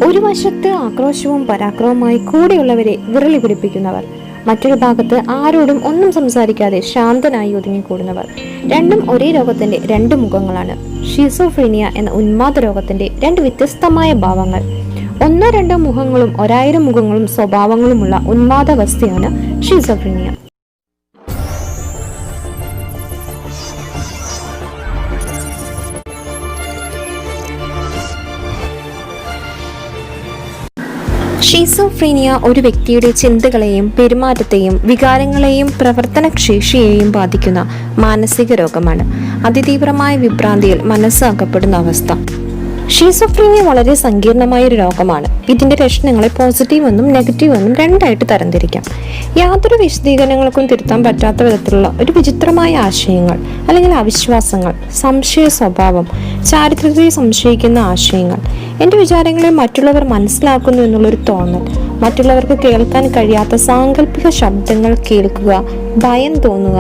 ഒരു വശത്ത് ആക്രോശവും പരാക്രമവുമായി കൂടെയുള്ളവരെ വിരളി പിടിപ്പിക്കുന്നവർ, മറ്റൊരു ഭാഗത്ത് ആരോടും ഒന്നും സംസാരിക്കാതെ ശാന്തനായി ഒതുങ്ങിക്കൂടുന്നവർ. രണ്ടും ഒരേ രോഗത്തിന്റെ രണ്ട് മുഖങ്ങളാണ്. ഷിസോഫ്രീനിയ എന്ന ഉന്മാദ രോഗത്തിന്റെ രണ്ട് വ്യത്യസ്തമായ ഭാവങ്ങൾ. ഒന്നോ രണ്ടോ മുഖങ്ങളും 1000 മുഖങ്ങളും സ്വഭാവങ്ങളുമുള്ള ഉന്മാദാവസ്ഥയാണ് ഷിസോഫ്രീനിയ. ഷിസോഫ്രീനിയ ഒരു വ്യക്തിയുടെ ചിന്തകളെയും പെരുമാറ്റത്തെയും വികാരങ്ങളെയും പ്രവർത്തനശേഷിയെയും ബാധിക്കുന്ന മാനസിക രോഗമാണ്. അതിതീവ്രമായ വിഭ്രാന്തിയിൽ മനസ്സ് അകപ്പെടുന്ന അവസ്ഥ. ഷിസോഫ്രീനിയ വളരെ സങ്കീർണമായ ഒരു രോഗമാണ്. ഇതിന്റെ ലക്ഷണങ്ങളെ പോസിറ്റീവ് എന്നും നെഗറ്റീവ് എന്നും രണ്ടായിട്ട് തരംതിരിക്കാം. യാതൊരു വിശദീകരണങ്ങൾക്കും തിരുത്താൻ പറ്റാത്ത വിധത്തിലുള്ള ഒരു വിചിത്രമായ ആശയങ്ങൾ അല്ലെങ്കിൽ അവിശ്വാസങ്ങൾ, സംശയ സ്വഭാവം, ചാരിത്രത്തെ സംശയിക്കുന്ന ആശയങ്ങൾ, എൻ്റെ വിചാരങ്ങളെ മറ്റുള്ളവർ മനസ്സിലാക്കുന്നു എന്നുള്ളൊരു തോന്നൽ, മറ്റുള്ളവർക്ക് കേൾക്കാൻ കഴിയാത്ത സാങ്കല്പിക ശബ്ദങ്ങൾ കേൾക്കുക, ഭയം തോന്നുക,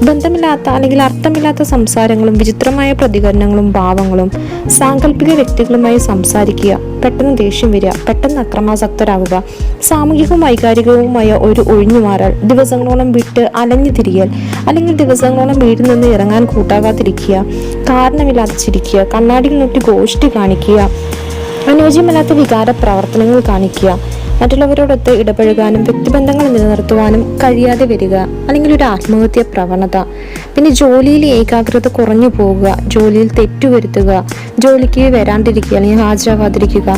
ബന്ധമില്ലാത്ത അല്ലെങ്കിൽ അർത്ഥമില്ലാത്ത സംസാരങ്ങളും വിചിത്രമായ പ്രതികരണങ്ങളും ഭാവങ്ങളും, സാങ്കല്പിക വ്യക്തികളുമായി സംസാരിക്കുക, പെട്ടെന്ന് ദേഷ്യം വരിക, പെട്ടെന്ന് അക്രമാസക്തരാകുക, സാമൂഹികവും വൈകാരികവുമായ ഒരു ഒഴിഞ്ഞുമാറൽ, ദിവസങ്ങളോളം വിട്ട് അലഞ്ഞു തിരിയൽ അല്ലെങ്കിൽ ദിവസങ്ങളോളം വീട്ടിൽ നിന്ന് ഇറങ്ങാൻ കൂട്ടാകാതിരിക്കുക, കാരണമില്ലാതെ ചിരിക്കുക, കണ്ണാടിയിൽ നോക്കി ഗോഷ്ടി കാണിക്കുക, അനുയോജ്യമല്ലാത്ത വികാര പ്രവർത്തനങ്ങൾ കാണിക്കുക, മറ്റുള്ളവരോടൊത്ത് ഇടപഴകാനും വ്യക്തിബന്ധങ്ങൾ നിലനിർത്തുവാനും കഴിയാതെ വരിക, അല്ലെങ്കിൽ ഒരു ആത്മഹത്യ പ്രവണത. പിന്നെ ജോലിയിൽ ഏകാഗ്രത കുറഞ്ഞു പോവുക, ജോലിയിൽ തെറ്റുവരുത്തുക, ജോലിക്ക് വരാണ്ടിരിക്കുക അല്ലെങ്കിൽ ഹാജരാവാതിരിക്കുക,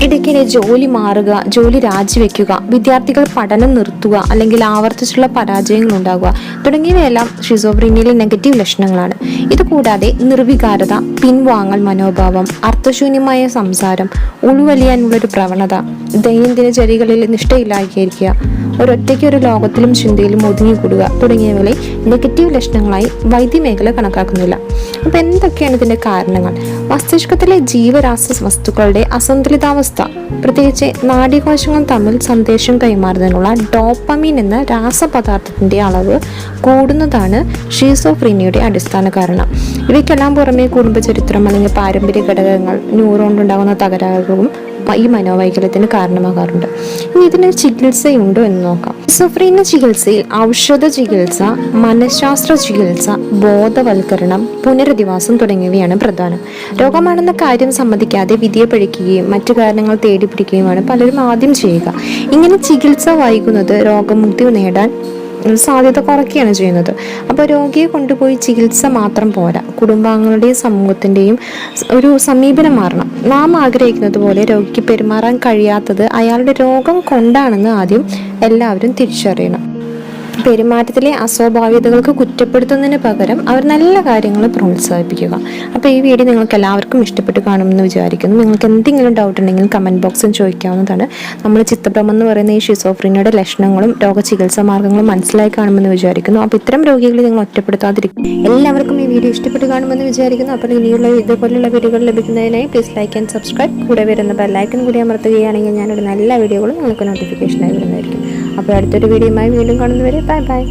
ഇടയ്ക്കിടെ ജോലി മാറുക, ജോലി രാജിവെക്കുക, വിദ്യാർത്ഥികൾ പഠനം നിർത്തുക അല്ലെങ്കിൽ ആവർത്തിച്ചുള്ള പരാജയങ്ങൾ ഉണ്ടാകുക തുടങ്ങിയവയെല്ലാം ഷിസോഫ്രീനിയയിലെ നെഗറ്റീവ് ലക്ഷണങ്ങളാണ്. ഇതുകൂടാതെ നിർവികാരത, പിൻവാങ്ങൽ മനോഭാവം, അർത്ഥശൂന്യമായ സംസാരം, ഉൾവലിയാനുള്ളൊരു പ്രവണത, ദൈനംദിന ചര്യകളിൽ നിഷ്ഠയില്ലായിരിക്കുക, ഒരൊറ്റയ്ക്ക് ഒരു ലോകത്തിലും ചിന്തയിലും ഒതുങ്ങിക്കൂടുക തുടങ്ങിയവയെ നെഗറ്റീവ് ലക്ഷണങ്ങളായി വൈദ്യമേഖല കണക്കാക്കുന്നില്ല. അപ്പം എന്തൊക്കെയാണ് ഇതിൻ്റെ കാരണങ്ങൾ? മസ്തിഷ്കത്തിലെ ജീവരാസ വസ്തുക്കളുടെ അസന്തുലിതാവസ്ഥ, പ്രത്യേകിച്ച് നാഡീകോശങ്ങൾ തമ്മിൽ സന്ദേശം കൈമാറുന്നതിനുള്ള ഡോപ്പമീൻ എന്ന രാസപദാർത്ഥത്തിൻ്റെ അളവ് കൂടുന്നതാണ് ഷിസോഫ്രീനിയയുടെ അടിസ്ഥാന കാരണം. ഇവയ്ക്കെല്ലാം പുറമെ കുടുംബചരിത്രം അല്ലെങ്കിൽ പാരമ്പര്യ ഘടകങ്ങൾ, ന്യൂറോണിലുണ്ടാകുന്ന തകരാറുകളും ഈ മനോവൈകല്യത്തിന് കാരണമാകാറുണ്ട്. ഇനി ഇതിന് ചികിത്സയുണ്ടോ എന്ന് നോക്കാം. ഷിസോഫ്രീനിയ ചികിത്സയിൽ ഔഷധ ചികിത്സ, മനഃശാസ്ത്ര ചികിത്സ, ബോധവൽക്കരണം, പുനരധിവാസം തുടങ്ങിയവയാണ് പ്രധാനം. രോഗമാണെന്ന കാര്യം സമ്മതിക്കാതെ വിധിയെ പഴിക്കുകയും മറ്റു കാരണങ്ങൾ തേടിപ്പിടിക്കുകയുമാണ് പലരും ആദ്യം ചെയ്യുക. ഇങ്ങനെ ചികിത്സ വൈകുന്നത് രോഗമുക്തി നേടാൻ സാധ്യത കുറയ്ക്കുകയാണ് ചെയ്യുന്നത്. അപ്പോൾ രോഗിയെ കൊണ്ടുപോയി ചികിത്സ മാത്രം പോരാ, കുടുംബാംഗങ്ങളുടെയും സമൂഹത്തിൻ്റെയും ഒരു സമീപനം മാറണം. നാം ആഗ്രഹിക്കുന്നത് പോലെ രോഗിക്ക് പെരുമാറാൻ കഴിയാത്തത് അയാളുടെ രോഗം കൊണ്ടാണെന്ന് ആദ്യം എല്ലാവരും തിരിച്ചറിയണം. പെരുമാറ്റത്തിലെ അസ്വാഭാവികതകൾക്ക് കുറ്റപ്പെടുത്തുന്നതിന് പകരം അവർ നല്ല കാര്യങ്ങൾ പ്രോത്സാഹിപ്പിക്കുക. അപ്പോൾ ഈ വീഡിയോ നിങ്ങൾക്ക് എല്ലാവർക്കും ഇഷ്ടപ്പെട്ട് കാണുമെന്ന് വിചാരിക്കുന്നു. നിങ്ങൾക്ക് എന്തെങ്കിലും ഡൗട്ട് ഉണ്ടെങ്കിൽ കമൻറ്റ് ബോക്സിൽ ചോദിക്കാവുന്നതാണ്. നമ്മൾ ചിത്തഭ്രമം എന്ന് പറയുന്ന ഈ ഷിസോഫ്രീനിയയുടെ ലക്ഷണങ്ങളും രോഗചികിത്സാ മാർഗ്ഗങ്ങളും മനസ്സിലായി കാണുമെന്ന് വിചാരിക്കുന്നു. അപ്പോൾ ഇത്തരം രോഗികളെ നിങ്ങൾ ഒറ്റപ്പെടുത്താതിരിക്കും. എല്ലാവർക്കും ഈ വീഡിയോ ഇഷ്ടപ്പെട്ട് കാണുമെന്ന് വിചാരിക്കുന്നു. അപ്പോൾ ഇനിയുള്ള ഇതുപോലുള്ള വീഡിയോകൾ ലഭിക്കുന്നതിനായി പ്ലീസ് ലൈക്ക് ആൻഡ് സബ്സ്ക്രൈബ്. കൂടെ വരുന്ന ബെല്ലൈക്കൺ കൂടി അമർത്തുകയാണെങ്കിൽ ഞാനൊരു നല്ല വീഡിയോകളും നിങ്ങൾക്ക് നോട്ടിഫിക്കേഷനായി വരുന്നതായിരിക്കും. അപ്പോൾ അടുത്തൊരു വീഡിയോയുമായി വീണ്ടും കാണുന്നവരെ ബൈ ബൈ.